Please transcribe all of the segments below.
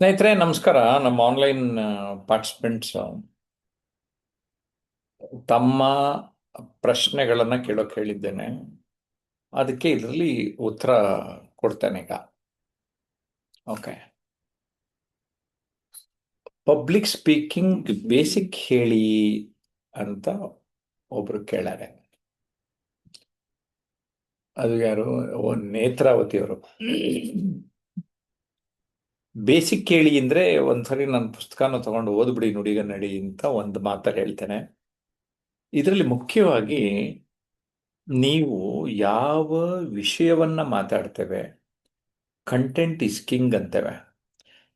ಸ್ನೇಹಿತರೆ ನಮಸ್ಕಾರ. ನಮ್ಮ ಆನ್ಲೈನ್ ಪಾರ್ಟಿಸಿಪೆಂಟ್ಸ್ ತಮ್ಮ ಪ್ರಶ್ನೆಗಳನ್ನು ಕೇಳೋಕೆ ಹೇಳಿದ್ದೇನೆ. ಅದಕ್ಕೆ ಇದರಲ್ಲಿ ಉತ್ತರ ಕೊಡ್ತೇನೆ ಈಗ. ಓಕೆ. ಪಬ್ಲಿಕ್ ಸ್ಪೀಕಿಂಗ್ ಬೇಸಿಕ್ ಹೇಳಿ ಅಂತ ಒಬ್ರು ಕೇಳಾರೆ. ಅದು ಯಾರು? ನೇತ್ರಾವತಿ ಅವರು. ಬೇಸಿಕ್ ಕೇಳಿ ಅಂದ್ರೆ ಒಂದ್ಸರಿ ನನ್ನ ಪುಸ್ತಕನ ತಗೊಂಡು ಓದ್ಬಿಡಿ ನುಡಿಗನ್ನಡಿ ಅಂತ ಒಂದು ಮಾತು ಹೇಳ್ತೇನೆ. ಇದರಲ್ಲಿ ಮುಖ್ಯವಾಗಿ ನೀವು ಯಾವ ವಿಷಯವನ್ನ ಮಾತಾಡ್ತೇವೆ, ಕಂಟೆಂಟ್ ಇಸ್ ಕಿಂಗ್ ಅಂತೇವೆ,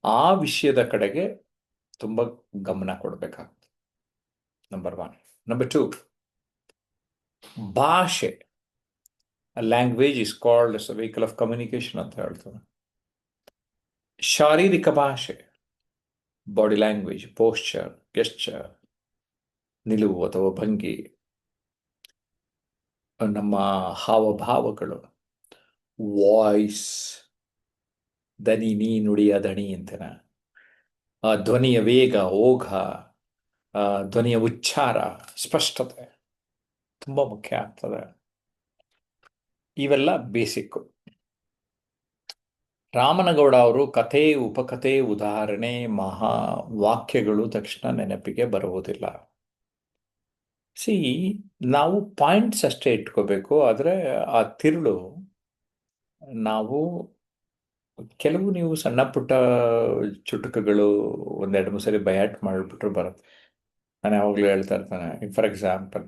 ಆ ವಿಷಯದ ಕಡೆಗೆ ತುಂಬ ಗಮನ ಕೊಡಬೇಕಾಗ್ತದೆ. Number one. ನಂಬರ್ ಟು, ಭಾಷೆ. Language is called as a vehicle of communication ಅಂತ ಹೇಳ್ತಾರೆ. ಶಾರೀರಿಕ ಭಾಷೆ, ಬಾಡಿ ಲ್ಯಾಂಗ್ವೇಜ್, ಪೋಸ್ಚರ್, ಗೆಸ್ಚರ್, ನಿಲುವು ಅಥವಾ ಭಂಗಿ, ನಮ್ಮ ಹಾವಭಾವಗಳು, ವಾಯ್ಸ್, ದನಿ, ನೀ, ನುಡಿಯ ದಣಿ ಅಂತೇನೆ, ಧ್ವನಿಯ ವೇಗ, ಓಘ, ಧ್ವನಿಯ ಉಚ್ಚಾರ, ಸ್ಪಷ್ಟತೆ ತುಂಬ ಮುಖ್ಯ ಆಗ್ತದೆ. ಇವೆಲ್ಲ ಬೇಸಿಕ್ಕು. ರಾಮನಗೌಡ ಅವರು ಕಥೆ, ಉಪಕಥೆ, ಉದಾಹರಣೆ, ಮಹಾ ವಾಕ್ಯಗಳು ತಕ್ಷಣ ನೆನಪಿಗೆ ಬರುವುದಿಲ್ಲ. ಸಿ, ನಾವು ಪಾಯಿಂಟ್ಸ್ ಅಷ್ಟೇ ಇಟ್ಕೋಬೇಕು. ಆದರೆ ಆ ತಿರುಳು ನಾವು ಕೆಲವು ನೀವು ಸಣ್ಣ ಪುಟ್ಟ ಚುಟುಕುಗಳು ಒಂದೆರಡು ಮೂರು ಸರಿ ಬಯಾಟ್ ಮಾಡಿಬಿಟ್ರು ಬರುತ್ತೆ. ನಾನು ಯಾವಾಗಲೂ ಹೇಳ್ತಾ ಇರ್ತಾನೆ, ಫಾರ್ ಎಕ್ಸಾಂಪಲ್,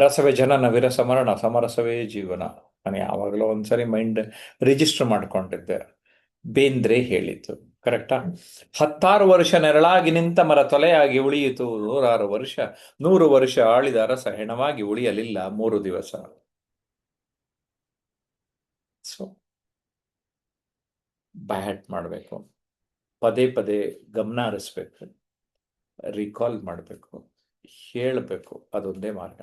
ರಸವೇ ಜನನ ವಿರಸ ಮರಣ ಸಮರಸವೇ ಜೀವನ. ನಾನು ಯಾವಾಗಲೂ ಒಂದ್ಸರಿ ಮೈಂಡ್ ರಿಜಿಸ್ಟರ್ ಮಾಡ್ಕೊಂಡಿದ್ದೆ. ಬೇಂದ್ರೆ ಹೇಳಿದ್ದು ಕರೆಕ್ಟಾ? 16 ವರ್ಷ ನೆರಳಾಗಿ ನಿಂತ ಮರ ತೊಲೆಯಾಗಿ ಉಳಿಯಿತು, 106 ವರ್ಷ 100 ವರ್ಷ ಆಳಿದ ಅರಸ ಹೆಣವಾಗಿ ಉಳಿಯಲಿಲ್ಲ 3 ದಿವಸ. ಸೊ ಬಯಾಟ್ ಮಾಡಬೇಕು, ಪದೇ ಪದೇ ಗಮನ ಹರಿಸ್ಬೇಕು, ರಿಕಾಲ್ ಮಾಡಬೇಕು, ಹೇಳಬೇಕು. ಅದೊಂದೇ ಮಾರ್ಗ.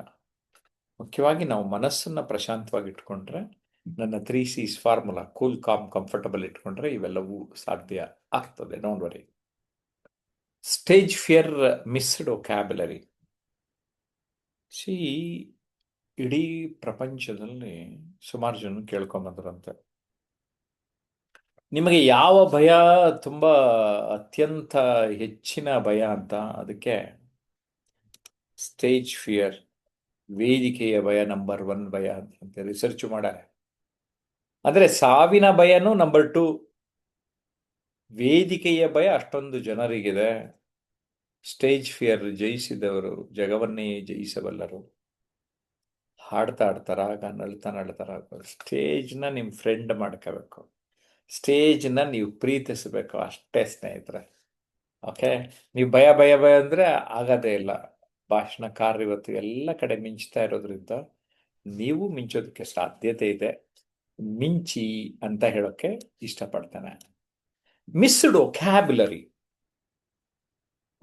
ಮುಖ್ಯವಾಗಿ ನಾವು ಮನಸ್ಸನ್ನು ಪ್ರಶಾಂತವಾಗಿ ಇಟ್ಕೊಂಡ್ರೆ, ನನ್ನ 3 C's formula, cool, com, comfortable ಇಟ್ಕೊಂಡ್ರೆ ಇವೆಲ್ಲವೂ ಸಾಧ್ಯ ಆಗ್ತದೆ. Don't worry. Stage fear, missed vocabulary. C, ಇಡೀ ಪ್ರಪಂಚದಲ್ಲಿ ಸುಮಾರು ಜನ ಕೇಳ್ಕೊಂಬಂದ್ರಂತೆ, ನಿಮಗೆ ಯಾವ ಭಯ ತುಂಬ ಅತ್ಯಂತ ಹೆಚ್ಚಿನ ಭಯ ಅಂತ. ಅದಕ್ಕೆ ಸ್ಟೇಜ್ ಫಿಯರ್, ವೇದಿಕೆಯ ಭಯ ನಂಬರ್ 1 ಭಯ ಅಂತ ರಿಸರ್ಚ್ ಮಾಡ್ಯಾರೆ. ಅಂದರೆ ಸಾವಿನ ಭಯನೂ ನಂಬರ್ 2. ವೇದಿಕೆಯ ಭಯ ಅಷ್ಟೊಂದು ಜನರಿಗಿದೆ. Stage fear ಜಯಿಸಿದವರು ಜಗವನ್ನೇ ಜಯಿಸಬಲ್ಲರು. ಹಾಡ್ತಾ ಹಾಡ್ತಾರ, ಆಗ ನಳ್ತಾ ನಳ್ತಾರ. ಸ್ಟೇಜ್ನ ನಿಮ್ಮ ಫ್ರೆಂಡ್ ಮಾಡ್ಕೋಬೇಕು, ಸ್ಟೇಜ್ನ ನೀವು ಪ್ರೀತಿಸಬೇಕು, ಅಷ್ಟೇ ಸ್ನೇಹಿತರೆ. ಓಕೆ. ನೀವು ಭಯ ಭಯ ಭಯ ಅಂದರೆ ಆಗೋದೇ ಇಲ್ಲ. ಭಾಷಣಕಾರ ಇವತ್ತು ಎಲ್ಲ ಕಡೆ ಮಿಂಚ್ತಾ ಇರೋದ್ರಿಂದ ನೀವು ಮಿಂಚೋದಕ್ಕೆ ಸಾಧ್ಯತೆ ಇದೆ. ಮಿಂಚಿ ಅಂತ ಹೇಳೋಕ್ಕೆ ಇಷ್ಟಪಡ್ತೇನೆ. Missed vocabulary.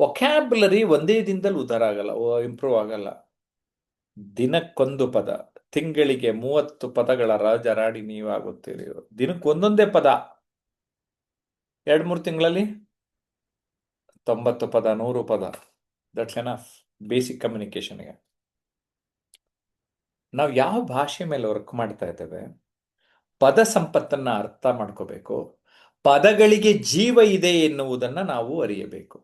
ವೊಕ್ಯಾಬ್ಯುಲರಿ ಒಂದೇ ದಿನದಲ್ಲಿ ಉದ್ಧಾರ ಆಗಲ್ಲ, ಇಂಪ್ರೂವ್ ಆಗಲ್ಲ. ದಿನಕ್ಕೊಂದು ಪದ, ತಿಂಗಳಿಗೆ 30 ಪದಗಳ ರಾಜರಾಡಿ ನೀವಾಗುತ್ತೀರಿ. ದಿನಕ್ಕೆ ಒಂದೊಂದೇ ಪದ, 2-3 ತಿಂಗಳಲ್ಲಿ 90 ಪದ, 100 ಪದ. ದಟ್ಸ್ ಎನಫ್ ಬೇಸಿಕ್ ಕಮ್ಯುನಿಕೇಶನ್ಗೆ. ನಾವು ಯಾವ ಭಾಷೆ ಮೇಲೆ ವರ್ಕ್ ಮಾಡ್ತಾ ಇದ್ದೇವೆ, ಪದ ಸಂಪತ್ತನ್ನು ಅರ್ಥ ಮಾಡ್ಕೋಬೇಕು. ಪದಗಳಿಗೆ ಜೀವ ಇದೆ ಎನ್ನುವುದನ್ನು ನಾವು ಅರಿಯಬೇಕು.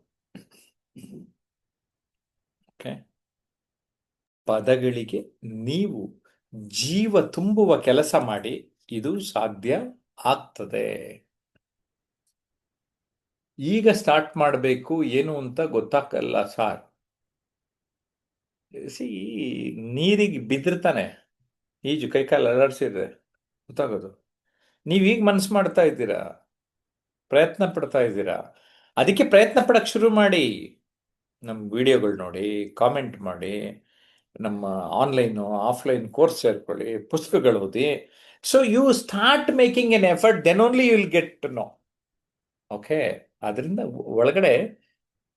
ಓಕೆ. ಪದಗಳಿಗೆ ನೀವು ಜೀವ ತುಂಬುವ ಕೆಲಸ ಮಾಡಿ, ಇದು ಸಾಧ್ಯ ಆಗ್ತದೆ. ಈಗ ಸ್ಟಾರ್ಟ್ ಮಾಡಬೇಕು ಏನು ಅಂತ ಗೊತ್ತಾಗಲ್ಲ ಸಾರ್. ಸಿ, ನೀರಿಗೆ ಬಿದ್ದಿರ್ತಾನೆ, ಈಜು ಕೈಕಾಲು ಅಲರ್ಸಿದ್ರೆ ಗೊತ್ತಾಗೋದು. ನೀವೀಗ ಮನಸ್ಸು ಮಾಡ್ತಾ ಇದ್ದೀರಾ, ಪ್ರಯತ್ನ ಪಡ್ತಾ ಇದ್ದೀರಾ. ಅದಕ್ಕೆ ಪ್ರಯತ್ನ ಪಡಕ್ಕೆ ಶುರು ಮಾಡಿ. ನಮ್ಮ ವಿಡಿಯೋಗಳು ನೋಡಿ, ಕಾಮೆಂಟ್ ಮಾಡಿ, ನಮ್ಮ ಆನ್ಲೈನು ಆಫ್ಲೈನ್ ಕೋರ್ಸ್ ಸೇರ್ಕೊಳ್ಳಿ, ಪುಸ್ತಕಗಳು ಓದಿ. So you start making an effort, then only you will get to know. Okay. ಅದರಿಂದ ಒಳಗಡೆ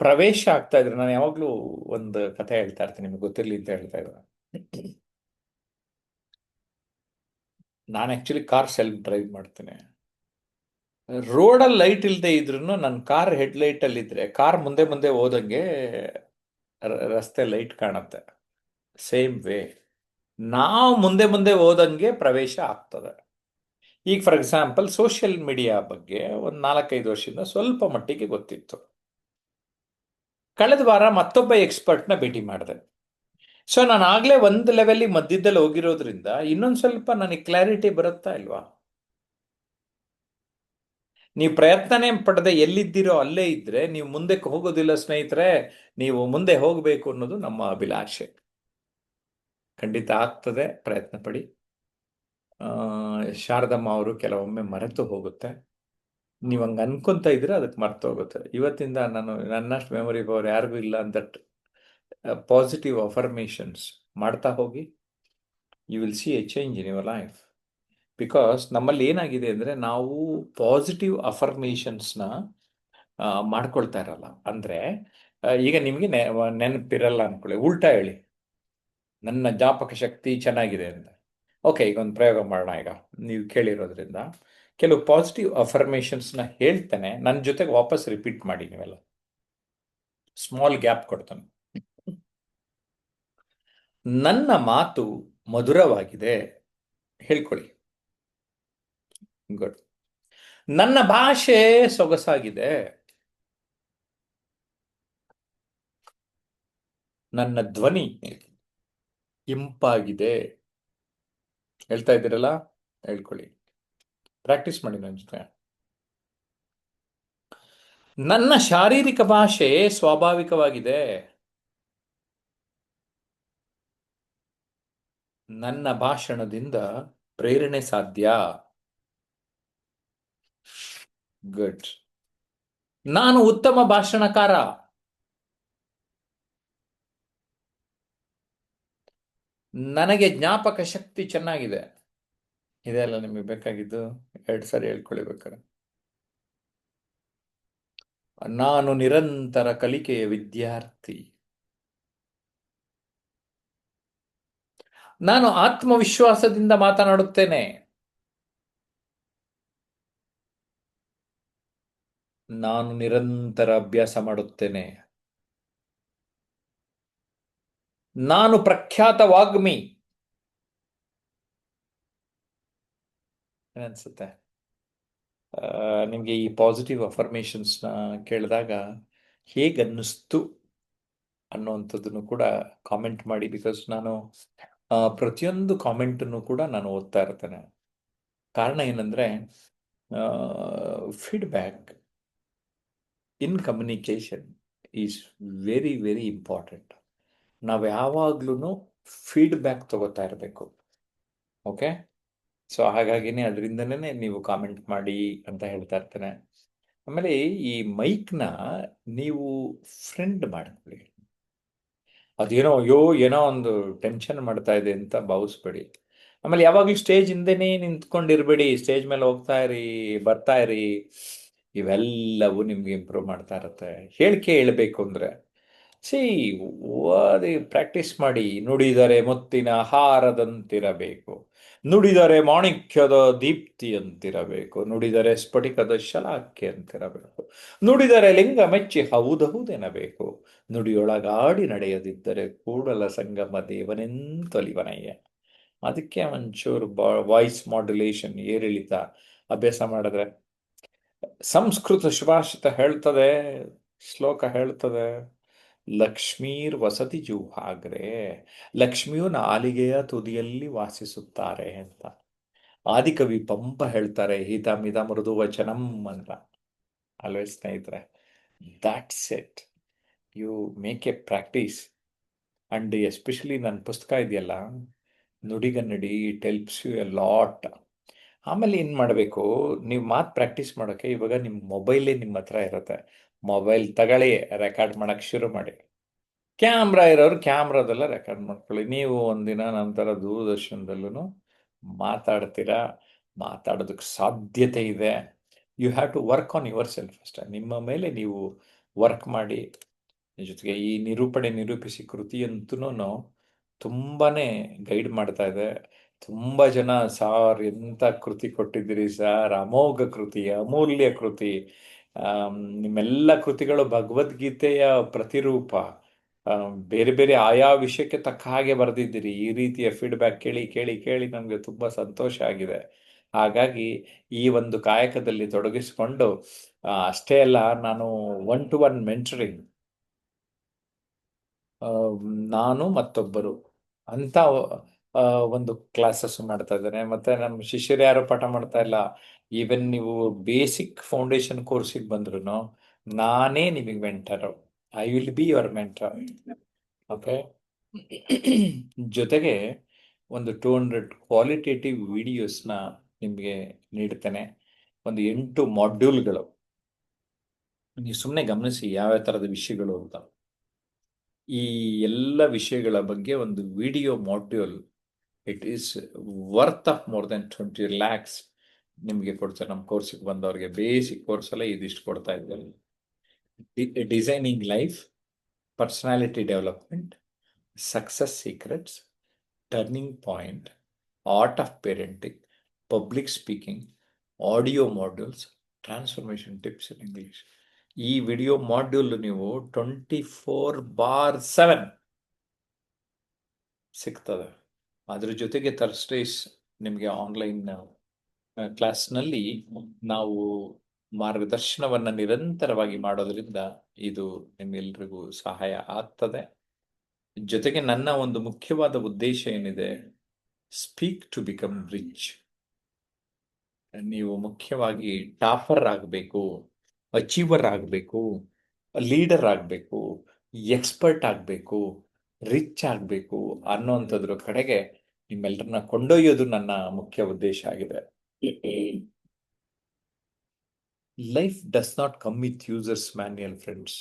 ಪ್ರವೇಶ ಆಗ್ತಾ ಇದ್ರೆ, ನಾನು ಯಾವಾಗಲೂ ಒಂದು ಕಥೆ ಹೇಳ್ತಾ ಇರ್ತೀನಿ, ನಿಮಗೆ ಗೊತ್ತಿರಲಿ ಅಂತ ಹೇಳ್ತಾ ಇದ್ದಾರೆ. ನಾನು ಆ್ಯಕ್ಚುಲಿ ಕಾರ್ ಸೆಲ್ಫ್ ಡ್ರೈವ್ ಮಾಡ್ತೇನೆ. ರೋಡಲ್ಲಿ ಲೈಟ್ ಇಲ್ಲದೆ ಇದ್ರೂ ನನ್ನ ಕಾರ್ ಹೆಡ್ಲೈಟ್ ಅಲ್ಲಿ ಇದ್ರೆ ಕಾರ್ ಮುಂದೆ ಮುಂದೆ ಹೋದಂಗೆ ರಸ್ತೆ ಲೈಟ್ ಕಾಣುತ್ತೆ. ಸೇಮ್ ವೇ ನಾವು ಮುಂದೆ ಮುಂದೆ ಹೋದಂಗೆ ಪ್ರವೇಶ ಆಗ್ತದೆ. ಈಗ ಫಾರ್ ಎಕ್ಸಾಂಪಲ್ ಸೋಷಿಯಲ್ ಮೀಡಿಯಾ ಬಗ್ಗೆ ಒಂದು 4-5 ವರ್ಷದಿಂದ ಸ್ವಲ್ಪ ಮಟ್ಟಿಗೆ ಗೊತ್ತಿತ್ತು. ಕಳೆದ ವಾರ ಮತ್ತೊಬ್ಬ ಎಕ್ಸ್ಪರ್ಟ್ನ ಭೇಟಿ ಮಾಡಿದೆ. ಸೊ ನಾನು ಆಗ್ಲೇ ಒಂದು ಲೆವೆಲ್ ಮಧ್ಯದಲ್ಲಿ ಹೋಗಿರೋದ್ರಿಂದ ಇನ್ನೊಂದು ಸ್ವಲ್ಪ ನನಗೆ ಕ್ಲಾರಿಟಿ ಬರುತ್ತಾ ಇಲ್ವಾ? ನೀವು ಪ್ರಯತ್ನನೇ ಪಡದೆ ಎಲ್ಲಿದ್ದೀರೋ ಅಲ್ಲೇ ಇದ್ರೆ ನೀವು ಮುಂದಕ್ಕೆ ಹೋಗೋದಿಲ್ಲ ಸ್ನೇಹಿತರೆ. ನೀವು ಮುಂದೆ ಹೋಗಬೇಕು ಅನ್ನೋದು ನಮ್ಮ ಅಭಿಲಾಷೆ. ಖಂಡಿತ ಆಗ್ತದೆ, ಪ್ರಯತ್ನ ಪಡಿ. ಆ, ಶಾರದಮ್ಮ ಅವರು ಕೆಲವೊಮ್ಮೆ ಮರೆತು ಹೋಗುತ್ತೆ. ನೀವು ಹಂಗೆ ಅನ್ಕೊಂತ ಇದ್ರೆ ಅದಕ್ಕೆ ಮರ್ತು ಹೋಗುತ್ತೆ. ಇವತ್ತಿಂದ ನಾನು ನನ್ನಷ್ಟು ಮೆಮೊರಿ ಪವರ್ ಯಾರಿಗೂ ಇಲ್ಲ ಅಂತ ಪಾಸಿಟಿವ್ ಅಫರ್ಮೇಷನ್ಸ್ ಮಾಡ್ತಾ ಹೋಗಿ. You will see a change in your life. Because ನಮ್ಮಲ್ಲಿ ಏನಾಗಿದೆ ಅಂದರೆ ನಾವು ಪಾಸಿಟಿವ್ ಅಫರ್ಮೇಷನ್ಸ್ನ ಮಾಡ್ಕೊಳ್ತಾ ಇರಲ್ಲ. ಅಂದರೆ ಈಗ ನಿಮಗೆ ನೆನಪಿರಲ್ಲ ಅನ್ಕೊಳ್ಳಿ, ಉಲ್ಟಾ ಹೇಳಿ ನನ್ನ ಜ್ಞಾಪಕ ಶಕ್ತಿ ಚೆನ್ನಾಗಿದೆ ಅಂತ. ಓಕೆ, ಈಗ ಒಂದು ಪ್ರಯೋಗ ಮಾಡೋಣ. ಈಗ ನೀವು ಕೇಳಿರೋದ್ರಿಂದ ಕೆಲವು ಪಾಸಿಟಿವ್ ಅಫರ್ಮೇಷನ್ಸ್ನ ಹೇಳ್ತೇನೆ, ನನ್ನ ಜೊತೆಗೆ ವಾಪಸ್ ರಿಪೀಟ್ ಮಾಡಿ ನೀವೆಲ್ಲ. ಸ್ಮಾಲ್ ಗ್ಯಾಪ್ ಕೊಡ್ತಾನೆ. ನನ್ನ ಮಾತು ಮಧುರವಾಗಿದೆ, ಹೇಳ್ಕೊಳ್ಳಿ. ಗುಡ್. ನನ್ನ ಭಾಷೆ ಸೊಗಸಾಗಿದೆ. ನನ್ನ ಧ್ವನಿ ಇಂಪಾಗಿದೆ. ಹೇಳ್ತಾ ಇದ್ದೀರಲ್ಲ, ಹೇಳ್ಕೊಳ್ಳಿ. ಪ್ರಾಕ್ಟೀಸ್ ಮಾಡಿ ನನ್ನ ಜೊತೆ. ನನ್ನ ಶಾರೀರಿಕ ಭಾಷೆ ಸ್ವಾಭಾವಿಕವಾಗಿದೆ. ನನ್ನ ಭಾಷಣದಿಂದ ಪ್ರೇರಣೆ ಸಾಧ್ಯ. ಗುಡ್. ನಾನು ಉತ್ತಮ ಭಾಷಣಕಾರ. ನನಗೆ ಜ್ಞಾಪಕ ಶಕ್ತಿ ಚೆನ್ನಾಗಿದೆ. ಇದೆಲ್ಲ ನಿಮಗೆ ಬೇಕಾಗಿದ್ದು 2 ಸಾರಿ ಹೇಳ್ಕೊಳ್ಳಿ ಬೇಕಾದ್ರೆ. ನಾನು ನಿರಂತರ ಕಲಿಕೆಯ ವಿದ್ಯಾರ್ಥಿ. ನಾನು ಆತ್ಮವಿಶ್ವಾಸದಿಂದ ಮಾತನಾಡುತ್ತೇನೆ. ನಾನು ನಿರಂತರ ಅಭ್ಯಾಸ ಮಾಡುತ್ತೇನೆ. ನಾನು ಪ್ರಖ್ಯಾತ ವಾಗ್ಮಿ. ಏನನ್ಸುತ್ತೆ ನಿಮಗೆ ಈ ಪಾಸಿಟಿವ್ ಅಫರ್ಮೇಷನ್ಸ್ನ ಕೇಳಿದಾಗ ಹೇಗನ್ನಿಸ್ತು ಅನ್ನೋವಂಥದ್ದನ್ನು ಕೂಡ ಕಾಮೆಂಟ್ ಮಾಡಿ. ಬಿಕಾಸ್ ನಾನು ಪ್ರತಿಯೊಂದು ಕಾಮೆಂಟನ್ನು ಕೂಡ ನಾನು ಓದ್ತಾ ಇರ್ತೇನೆ. ಕಾರಣ ಏನಂದರೆ feedback in communication is very very important. ನಾವು ಯಾವಾಗ್ಲೂ ಫೀಡ್ಬ್ಯಾಕ್ ತಗೋತಾ ಇರಬೇಕು. ಓಕೆ, ಸೊ ಹಾಗಾಗಿನೇ ಅದರಿಂದನೇ ನೀವು ಕಾಮೆಂಟ್ ಮಾಡಿ ಅಂತ ಹೇಳ್ತಾ ಇರ್ತೇನೆ. ಆಮೇಲೆ ಈ ಮೈಕ್ನ ನೀವು ಫ್ರೆಂಡ್ ಮಾಡ್ಕೊಳ್ಳಿ. ಅದೇನೋ ಅಯ್ಯೋ ಏನೋ ಒಂದು ಟೆನ್ಷನ್ ಮಾಡ್ತಾ ಇದೆ ಅಂತ ಭಾವಿಸ್ಬೇಡಿ. ಆಮೇಲೆ ಯಾವಾಗಲೂ ಸ್ಟೇಜ್ ಹಿಂದೆನೇ ನಿಂತ್ಕೊಂಡಿರ್ಬೇಡಿ. ಸ್ಟೇಜ್ ಮೇಲೆ ಹೋಗ್ತಾ ಇರಿ, ಬರ್ತಾ ಇರಿ. ಇವೆಲ್ಲವೂ ನಿಮ್ಗೆ ಇಂಪ್ರೂವ್ ಮಾಡ್ತಾ ಇರುತ್ತೆ. ಹೇಳಿಕೆ ಹೇಳಬೇಕು ಅಂದರೆ ಸಿ ಓದಿ ಪ್ರಾಕ್ಟೀಸ್ ಮಾಡಿ. ನುಡಿದರೆ ಮುತ್ತಿನ ಹಾರದಂತಿರಬೇಕು, ನುಡಿದರೆ ಮಾಣಿಕ್ಯದ ದೀಪ್ತಿಯಂತಿರಬೇಕು, ನುಡಿದರೆ ಸ್ಫಟಿಕದ ಶಲಾಖ್ಯ ಅಂತಿರಬೇಕು, ನುಡಿದರೆ ಲಿಂಗ ಮೆಚ್ಚಿ ಹೌದೌದೆನಬೇಕು, ನುಡಿಯೊಳಗಾಡಿ ನಡೆಯದಿದ್ದರೆ ಕೂಡಲ ಸಂಗಮ ದೇವನೆಂತೊಲಿವನಯ್ಯ. ಅದಕ್ಕೆ ಒಂಚೂರು ವಾಯ್ಸ್ ಮಾಡ್ಯುಲೇಷನ್, ಏರಿಳಿತ ಅಭ್ಯಾಸ ಮಾಡಿದ್ರೆ. ಸಂಸ್ಕೃತ ಸುಭಾಷಿತ ಹೇಳ್ತದೆ, ಶ್ಲೋಕ ಹೇಳ್ತದೆ, ಲಕ್ಷ್ಮೀರ್ ವಸತಿ ಜುಹಾಗ್ರೆ, ಲಕ್ಷ್ಮಿಯು ನಾಲಿಗೆಯ ತುದಿಯಲ್ಲಿ ವಾಸಿಸುತ್ತಾರೆ ಅಂತ. ಆದಿಕವಿ ಪಂಪ ಹೇಳ್ತಾರೆ, ಹಿತಮಿತ ಮೃದು ವಚನಂ ಅಂತ. ಅಲ್ವೇ ಸ್ನೇಹಿತರೆ? That's it. You make a practice. And especially ನನ್ನ ಪುಸ್ತಕ ಇದೆಯಲ್ಲ, Nudigannadi, it helps you a lot. ಆಮೇಲೆ ಏನು ಮಾಡಬೇಕು, ನೀವು ಮಾತು ಪ್ರಾಕ್ಟೀಸ್ ಮಾಡೋಕ್ಕೆ ಇವಾಗ ನಿಮ್ಮ ಮೊಬೈಲೇ ನಿಮ್ಮ ಹತ್ರ ಇರುತ್ತೆ. ಮೊಬೈಲ್ ತಗೊಳ್ಳಿ, ರೆಕಾರ್ಡ್ ಮಾಡೋಕ್ಕೆ ಶುರು ಮಾಡಿ. ಕ್ಯಾಮ್ರಾ ಇರೋರು ಕ್ಯಾಮ್ರಾದೆಲ್ಲ ರೆಕಾರ್ಡ್ ಮಾಡ್ಕೊಳ್ಳಿ. ನೀವು ಒಂದಿನ ನಂತರ ದೂರದರ್ಶನದಲ್ಲೂ ಮಾತಾಡ್ತೀರಾ, ಮಾತಾಡೋದಕ್ಕೆ ಸಾಧ್ಯತೆ ಇದೆ. You have to work on yourself ಅಷ್ಟೇ. ನಿಮ್ಮ ಮೇಲೆ ನೀವು ವರ್ಕ್ ಮಾಡಿ. ಜೊತೆಗೆ ಈ ನಿರೂಪಣೆ ನಿರೂಪಿಸಿ ಕೃತಿಯಂತೂ ತುಂಬಾ ಗೈಡ್ ಮಾಡ್ತಾ ಇದೆ. ತುಂಬ ಜನ ಸಾರ್ ಎಂಥ ಕೃತಿ ಕೊಟ್ಟಿದ್ದೀರಿ ಸರ್, ಅಮೋಘ ಕೃತಿ, ಅಮೂಲ್ಯ ಕೃತಿ, ನಿಮ್ಮೆಲ್ಲ ಕೃತಿಗಳು ಭಗವದ್ಗೀತೆಯ ಪ್ರತಿರೂಪ, ಬೇರೆ ಬೇರೆ ಆಯಾ ವಿಷಯಕ್ಕೆ ತಕ್ಕ ಹಾಗೆ ಬರೆದಿದ್ದೀರಿ. ಈ ರೀತಿಯ ಫೀಡ್ಬ್ಯಾಕ್ ಕೇಳಿ ಕೇಳಿ ಕೇಳಿ ನಮಗೆ ತುಂಬ ಸಂತೋಷ ಆಗಿದೆ. ಹಾಗಾಗಿ ಈ ಒಂದು ಕಾಯಕದಲ್ಲಿ ತೊಡಗಿಸಿಕೊಂಡು ಅಷ್ಟೇ ಅಲ್ಲ, ನಾನು 1-to-1 ಮೆಂಟರಿಂಗ್, ನಾನು ಮತ್ತೊಬ್ಬರು ಅಂತ ಆ, ಒಂದು ಕ್ಲಾಸಸ್ ಮಾಡ್ತಾ ಇದ್ದೇನೆ. ಮತ್ತೆ ನಮ್ಮ ಶಿಷ್ಯರು ಯಾರು ಪಾಠ ಮಾಡ್ತಾ ಇಲ್ಲ. ಈವನ್ ನೀವು ಬೇಸಿಕ್ ಫೌಂಡೇಶನ್ ಕೋರ್ಸಿಗೆ ಬಂದ್ರು ನಾನೇ ನಿಮಗೆ mentor. I will be your mentor. Okay. ಜೊತೆಗೆ ಒಂದು 200 ಕ್ವಾಲಿಟೇಟಿವ್ ವಿಡಿಯೋಸ್ನ ನಿಮಗೆ ನೀಡ್ತೇನೆ. ಒಂದು 8 ಮಾಡ್ಯೂಲ್ಗಳು. ನೀವು ಸುಮ್ಮನೆ ಗಮನಿಸಿ ಯಾವ ಥರದ ವಿಷಯಗಳು ಅಂತ. ಈ ಎಲ್ಲ ವಿಷಯಗಳ ಬಗ್ಗೆ ಒಂದು video module, it is worth of more than 20 lakhs ನಿಮಗೆ ಕೊಡ್ತಾರೆ. ನಮ್ಮ ಕೋರ್ಸಿಗೆ ಬಂದವರಿಗೆ ಬೇಸಿಕ್ ಕೋರ್ಸ್ ಎಲ್ಲ ಇದಿಷ್ಟು ಕೊಡ್ತಾ ಇದ್ದಾರೆ. Designing life, personality development, success secrets, turning point, art of parenting, public speaking, audio modules, transformation tips in English. ಈ ವಿಡಿಯೋ ಮಾಡ್ಯೂಲ್ ನೀವು 24/7 ಸಿಗ್ತದೆ. ಅದ್ರ ಜೊತೆಗೆ ಥರ್ಸ್ಡೇಸ್ ನಿಮಗೆ ಆನ್ಲೈನ್ ಕ್ಲಾಸ್ನಲ್ಲಿ ನಾವು ಮಾರ್ಗದರ್ಶನವನ್ನು ನಿರಂತರವಾಗಿ ಮಾಡೋದ್ರಿಂದ ಇದು ನಿಮ್ಮೆಲ್ರಿಗೂ ಸಹಾಯ ಆಗ್ತದೆ. ಜೊತೆಗೆ ನನ್ನ ಒಂದು ಮುಖ್ಯವಾದ ಉದ್ದೇಶ ಏನಿದೆ, ಸ್ಪೀಕ್ ಟು ಬಿಕಮ್ ರಿಚ್. ನೀವು ಮುಖ್ಯವಾಗಿ ಟಾಪರ್ ಆಗಬೇಕು, ಅಚೀವರ್ ಆಗಬೇಕು, ಲೀಡರ್ ಆಗಬೇಕು, ಎಕ್ಸ್ಪರ್ಟ್ ಆಗಬೇಕು, ರಿಚ್ ಆಗಬೇಕು ಅನ್ನೋಂಥದ್ರ ಕಡೆಗೆ ನಿಮ್ಮೆಲ್ಲರನ್ನ ಕೊಂಡೊಯ್ಯೋದು ನನ್ನ ಮುಖ್ಯ ಉದ್ದೇಶ ಆಗಿದೆ. Life does not come with users manual friends.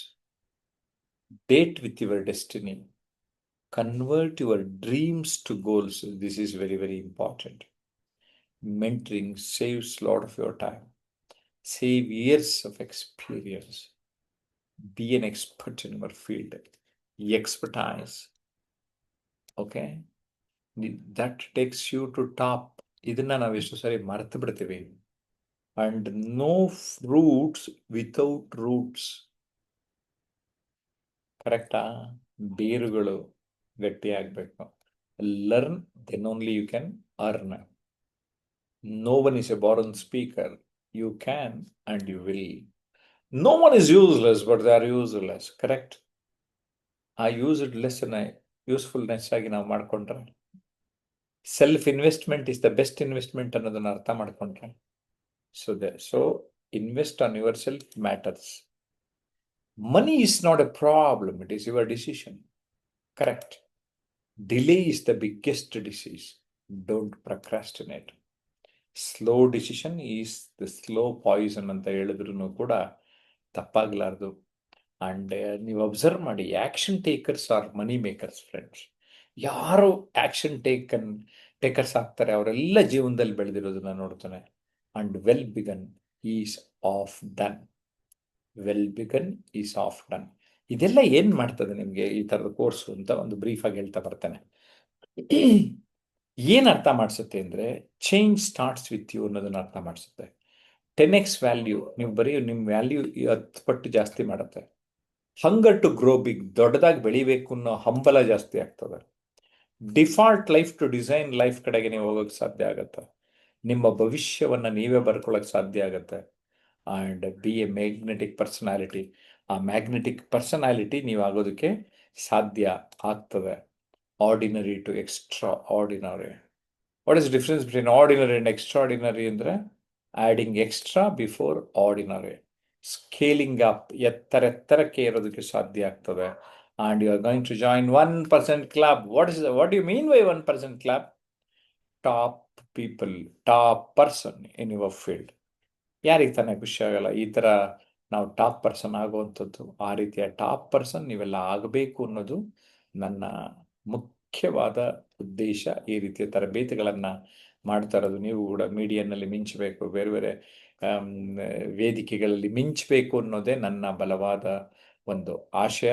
Date with your destiny. Convert your dreams to goals. This is very, very important. Mentoring saves a lot of your time. Save years of experience. Be an expert in your field. Expertise. Okay? That takes you to top. ಇದನ್ನ ನಾವು ಎಷ್ಟು ಸರಿ ಮರೆತು ಬಿಡ್ತೀವಿ. And no fruits without roots. ಕರೆಕ್ಟಾ? ಬೇರುಗಳು ಗಟ್ಟಿಯಾಗಬೇಕು. Learn, then only you can earn. No one is a born speaker. You can and you will. No one is useless, but they are useless. Correct? ಆ useless usefulness ಆಗಿ ನಾವು ಮಾಡ್ಕೊಂಡ್ರೆ, self investment is the best investment ಅನ್ನೋದನ್ನ ಅರ್ಥ ಮಾಡ್ಕೊಂಡ್ರೆ, so invest on your self matters. Money is not A problem, it is your decision. Correct? Delay is the biggest disease. Don't procrastinate. Slow decision is the slow Poisson ಅಂತ ಹೇಳಿದ್ರು ಕೂಡ ತಪ್ಪಾಗಲಾರ್ದು. And ನೀವು observe ಮಾಡಿ, action takers R ಮನಿ makers friends. ಯಾರು action takers ಆಗ್ತಾರೆ ಅವರೆಲ್ಲ ಜೀವನದಲ್ಲಿ ಬೆಳೆದಿರೋದನ್ನ ನೋಡ್ತಾನೆ. And well begun is half done. Well begun is half done. ಇದೆಲ್ಲ ಏನು ಮಾಡ್ತದೆ ನಿಮಗೆ ಈ ಥರದ ಕೋರ್ಸು ಅಂತ ಒಂದು ಬ್ರೀಫಾಗಿ ಹೇಳ್ತಾ ಬರ್ತೇನೆ. ಏನು ಅರ್ಥ ಮಾಡಿಸುತ್ತೆ ಅಂದರೆ, ಚೇಂಜ್ ಸ್ಟಾರ್ಟ್ಸ್ ವಿತ್ ಯು ಅನ್ನೋದನ್ನ ಅರ್ಥ ಮಾಡಿಸುತ್ತೆ. 10x ವ್ಯಾಲ್ಯೂ, ನೀವು ಬರೀ ನಿಮ್ಮ ವ್ಯಾಲ್ಯೂ 10 ಪಟ್ಟು ಜಾಸ್ತಿ ಮಾಡುತ್ತೆ. ಹಂಗರ್ ಟು ಗ್ರೋ ಬಿಗ್, ದೊಡ್ಡದಾಗಿ ಬೆಳಿಬೇಕು ಅನ್ನೋ ಹಂಬಲ ಜಾಸ್ತಿ ಆಗ್ತದೆ. Default life to design life ಕಡೆಗೆ ನೀವು ಹೋಗೋಕ್ಕೆ ಸಾಧ್ಯ ಆಗುತ್ತೆ. ನಿಮ್ಮ ಭವಿಷ್ಯವನ್ನು ನೀವೇ ಬರ್ಕೊಳ್ಳೋಕೆ ಸಾಧ್ಯ ಆಗುತ್ತೆ. And be a magnetic personality. ಆ ಮ್ಯಾಗ್ನೆಟಿಕ್ ಪರ್ಸನಾಲಿಟಿ ನೀವು ಆಗೋದಕ್ಕೆ ಸಾಧ್ಯ ಆಗ್ತದೆ. Ordinary to extra ordinary. What is difference between ordinary and extraordinary ಅಂದರೆ, adding extra before ordinary. Scaling up, ಎತ್ತರಕ್ಕೆ ಇರೋದಕ್ಕೆ ಸಾಧ್ಯ ಆಗ್ತದೆ. And you are going to join 1% club. What you mean by 1% club? Top people, top person in your field. ಯಾರಿಗೆ ತಾನೇ ಖುಷಿ ಆಗಲ್ಲ ಈ ಥರ ನಾವು ಟಾಪ್ ಪರ್ಸನ್ ಆಗುವಂಥದ್ದು? ಆ ರೀತಿಯ ಟಾಪ್ ಪರ್ಸನ್ ನೀವೆಲ್ಲ ಆಗಬೇಕು ಅನ್ನೋದು ನನ್ನ ಮುಖ್ಯವಾದ ಉದ್ದೇಶ. ಈ ರೀತಿಯ ತರಬೇತಿಗಳನ್ನು ಮಾಡ್ತಾ ಇರೋದು. ನೀವು ಕೂಡ ಮೀಡಿಯಾನಲ್ಲಿ ಮಿಂಚಬೇಕು, ಬೇರೆ ಬೇರೆ ವೇದಿಕೆಗಳಲ್ಲಿ ಮಿಂಚಬೇಕು ಅನ್ನೋದೇ ನನ್ನ ಬಲವಾದ ಒಂದು ಆಶಯ.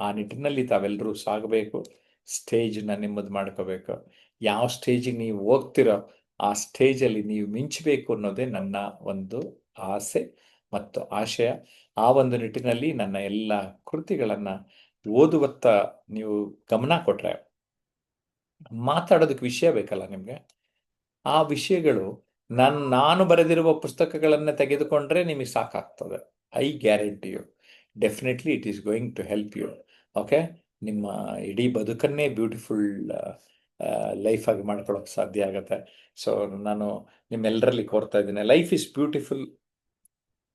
ಆ ನಿಟ್ಟಿನಲ್ಲಿ ತಾವೆಲ್ಲರೂ ಸಾಗಬೇಕು. ಸ್ಟೇಜನ್ನ ನಿಮ್ಮದು ಮಾಡ್ಕೋಬೇಕು. ಯಾವ ಸ್ಟೇಜಿಗೆ ನೀವು ಹೋಗ್ತಿರೋ ಆ ಸ್ಟೇಜಲ್ಲಿ ನೀವು ಮಿಂಚಬೇಕು ಅನ್ನೋದೇ ನನ್ನ ಒಂದು ಆಸೆ ಮತ್ತು ಆಶಯ. ಆ ಒಂದು ನಿಟ್ಟಿನಲ್ಲಿ ನನ್ನ ಎಲ್ಲ ಕೃತಿಗಳನ್ನು ಓದುವತ್ತ ನೀವು ಗಮನ ಕೊಟ್ರೆ, ಮಾತಾಡೋದಕ್ಕೆ ವಿಷಯ ಬೇಕಲ್ಲ ನಿಮಗೆ. ಆ ವಿಷಯಗಳು ನಾನು ಬರೆದಿರುವ ಪುಸ್ತಕಗಳನ್ನು ತೆಗೆದುಕೊಂಡ್ರೆ ನಿಮಗೆ ಸಾಕಾಗ್ತದೆ. I guarantee you, definitely it is going to help you. Okay, ನಿಮ್ಮ ಇಡೀ ಬದುಕನ್ನೇ ಬ್ಯೂಟಿಫುಲ್ ಲೈಫಾಗಿ ಮಾಡ್ಕೊಳ್ಳೋಕೆ ಸಾಧ್ಯ ಆಗುತ್ತೆ. ಸೊ ನಾನು ನಿಮ್ಮೆಲ್ಲರಲ್ಲಿ ಕೋರ್ತಾ ಇದ್ದೀನಿ, ಲೈಫ್ ಇಸ್ ಬ್ಯೂಟಿಫುಲ್,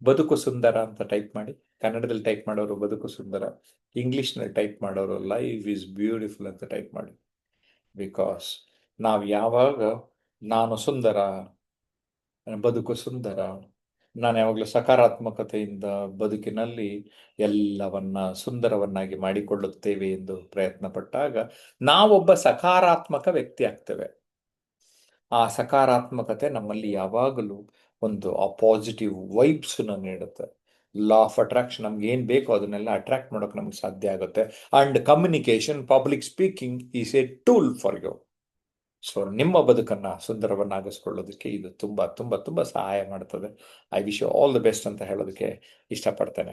ಬದುಕು ಸುಂದರ ಅಂತ ಟೈಪ್ ಮಾಡಿ. ಕನ್ನಡದಲ್ಲಿ ಟೈಪ್ ಮಾಡೋರು ಬದುಕು ಸುಂದರ, ಇಂಗ್ಲೀಷ್ನಲ್ಲಿ ಟೈಪ್ ಮಾಡೋರು ಲೈಫ್ ಇಸ್ ಬ್ಯೂಟಿಫುಲ್ ಅಂತ ಟೈಪ್ ಮಾಡಿ. ಬಿಕಾಸ್ ನಾವು ಯಾವಾಗ ನಾನು ಸುಂದರ, ಬದುಕು ಸುಂದರ, ನಾನು ಯಾವಾಗಲೂ ಸಕಾರಾತ್ಮಕತೆಯಿಂದ ಬದುಕಿನಲ್ಲಿ ಎಲ್ಲವನ್ನ ಸುಂದರವನ್ನಾಗಿ ಮಾಡಿಕೊಳ್ಳುತ್ತೇವೆ ಎಂದು ಪ್ರಯತ್ನ ಪಟ್ಟಾಗ ನಾವೊಬ್ಬ ಸಕಾರಾತ್ಮಕ ವ್ಯಕ್ತಿ ಆಗ್ತೇವೆ. ಆ ಸಕಾರಾತ್ಮಕತೆ ನಮ್ಮಲ್ಲಿ ಯಾವಾಗಲೂ ಒಂದು ಆ ಪಾಸಿಟಿವ್ ವೈಬ್ಸನ್ನು ನೀಡುತ್ತೆ. ಲಾ ಆಫ್ ಅಟ್ರಾಕ್ಷನ್, ನಮ್ಗೆ ಏನು ಬೇಕೋ ಅದನ್ನೆಲ್ಲ ಅಟ್ರಾಕ್ಟ್ ಮಾಡೋಕೆ ನಮ್ಗೆ ಸಾಧ್ಯ ಆಗುತ್ತೆ. And communication, public speaking is a tool for you. So ನಿಮ್ಮ ಬದುಕನ್ನು ಸುಂದರವನ್ನಾಗಿಸ್ಕೊಳ್ಳೋದಕ್ಕೆ ಇದು ತುಂಬ ತುಂಬ ತುಂಬ ಸಹಾಯ ಮಾಡ್ತದೆ. I wish you all the best ಅಂತ ಹೇಳೋದಕ್ಕೆ ಇಷ್ಟಪಡ್ತೇನೆ.